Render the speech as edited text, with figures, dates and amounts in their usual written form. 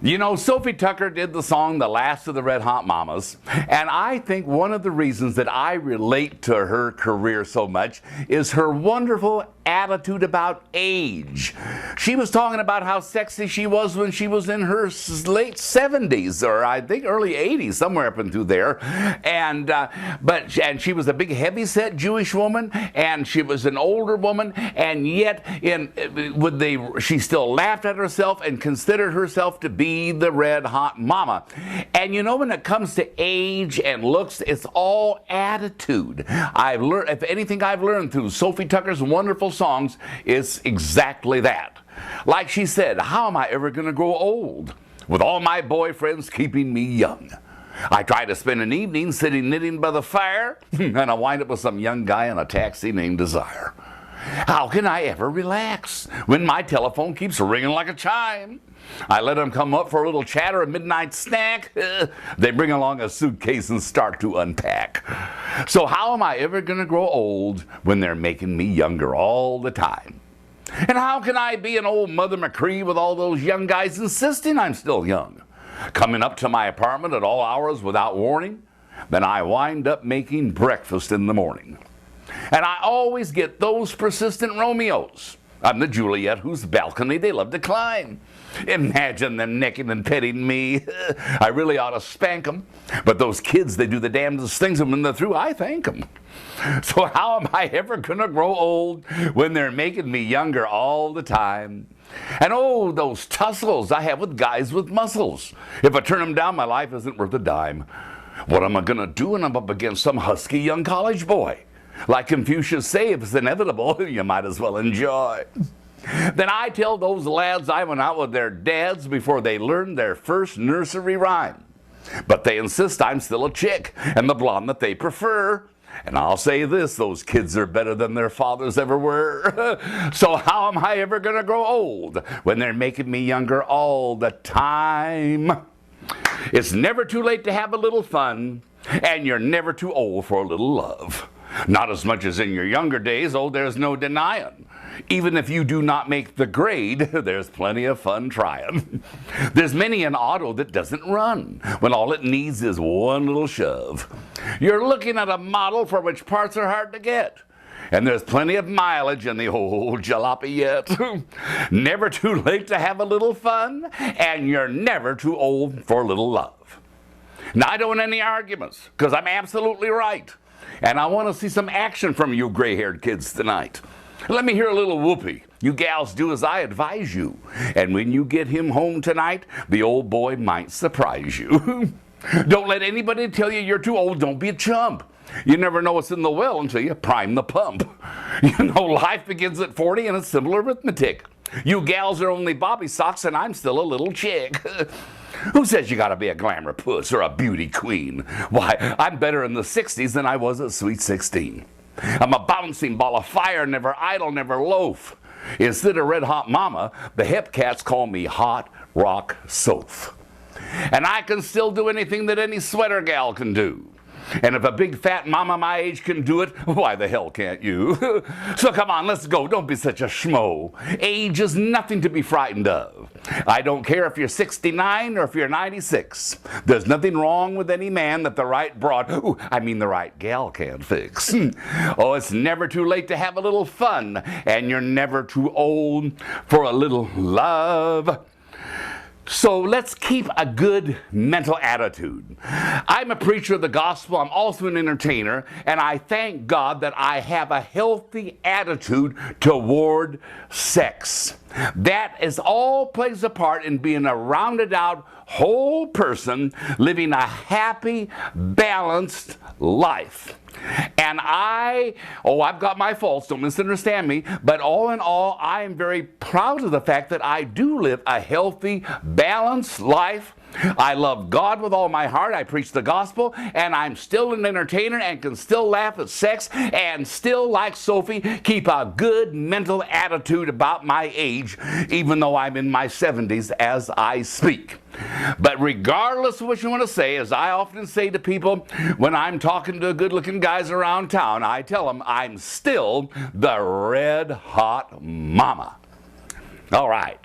You know, Sophie Tucker did the song The Last of the Red Hot Mamas, and I think one of the reasons that I relate to her career so much is her wonderful attitude about age. She was talking about how sexy she was when she was in her late 70s, or I think early 80s, somewhere up and through there. And she was a big heavy-set Jewish woman, and she was an older woman, and yet she still laughed at herself and considered herself to be the red hot mama. And you know, when it comes to age and looks, it's all attitude. I've learned, if anything I've learned through Sophie Tucker's wonderful songs, is exactly that. Like she said, how am I ever going to grow old with all my boyfriends keeping me young? I try to spend an evening sitting knitting by the fire, and I wind up with some young guy in a taxi named Desire. How can I ever relax when my telephone keeps ringing like a chime? I let them come up for a little chat or a midnight snack. They bring along a suitcase and start to unpack. So how am I ever going to grow old when they're making me younger all the time? And how can I be an old Mother McCree with all those young guys insisting I'm still young? Coming up to my apartment at all hours without warning? Then I wind up making breakfast in the morning. And I always get those persistent Romeos. I'm the Juliet whose balcony they love to climb. Imagine them necking and petting me. I really ought to spank them. But those kids, they do the damnedest things, and when they're through, I thank them. So how am I ever going to grow old when they're making me younger all the time? And oh, those tussles I have with guys with muscles. If I turn them down, my life isn't worth a dime. What am I going to do when I'm up against some husky young college boy? Like Confucius say, if it's inevitable, you might as well enjoy. Then I tell those lads I went out with their dads before they learned their first nursery rhyme. But they insist I'm still a chick and the blonde that they prefer. And I'll say this, those kids are better than their fathers ever were. So how am I ever going to grow old when they're making me younger all the time? It's never too late to have a little fun, and you're never too old for a little love. Not as much as in your younger days, oh, there's no denying. Even if you do not make the grade, there's plenty of fun trying. There's many an auto that doesn't run, when all it needs is one little shove. You're looking at a model for which parts are hard to get. And there's plenty of mileage in the old jalopy yet. Never too late to have a little fun, and you're never too old for a little love. Now, I don't want any arguments, because I'm absolutely right. And I want to see some action from you gray-haired kids tonight. Let me hear a little whoopee. You gals do as I advise you. And when you get him home tonight, the old boy might surprise you. Don't let anybody tell you you're too old. Don't be a chump. You never know what's in the well until you prime the pump. You know, life begins at 40 and it's simple arithmetic. You gals are only bobby socks and I'm still a little chick. Who says you gotta be a glamour puss or a beauty queen? Why, I'm better in the 60s than I was at sweet 16. I'm a bouncing ball of fire, never idle, never loaf. Instead of red hot mama, the hip cats call me hot rock Soph. And I can still do anything that any sweater gal can do. And if a big fat mama my age can do it, why the hell can't you? So come on, let's go. Don't be such a schmo. Age is nothing to be frightened of. I don't care if you're 69 or if you're 96. There's nothing wrong with any man that the right the right gal can't fix. Oh, it's never too late to have a little fun, and you're never too old for a little love. So let's keep a good mental attitude. I'm a preacher of the gospel. I'm also an entertainer, and I thank God that I have a healthy attitude toward sex. That is all plays a part in being a rounded out whole person living a happy, balanced life. And I've got my faults, don't misunderstand me, but all in all, I am very proud of the fact that I do live a healthy, balanced life. I love God with all my heart. I preach the gospel, and I'm still an entertainer and can still laugh at sex and still, like Sophie, keep a good mental attitude about my age, even though I'm in my 70s as I speak. But regardless of what you want to say, as I often say to people when I'm talking to good-looking guys around town, I tell them I'm still the red hot mama. All right.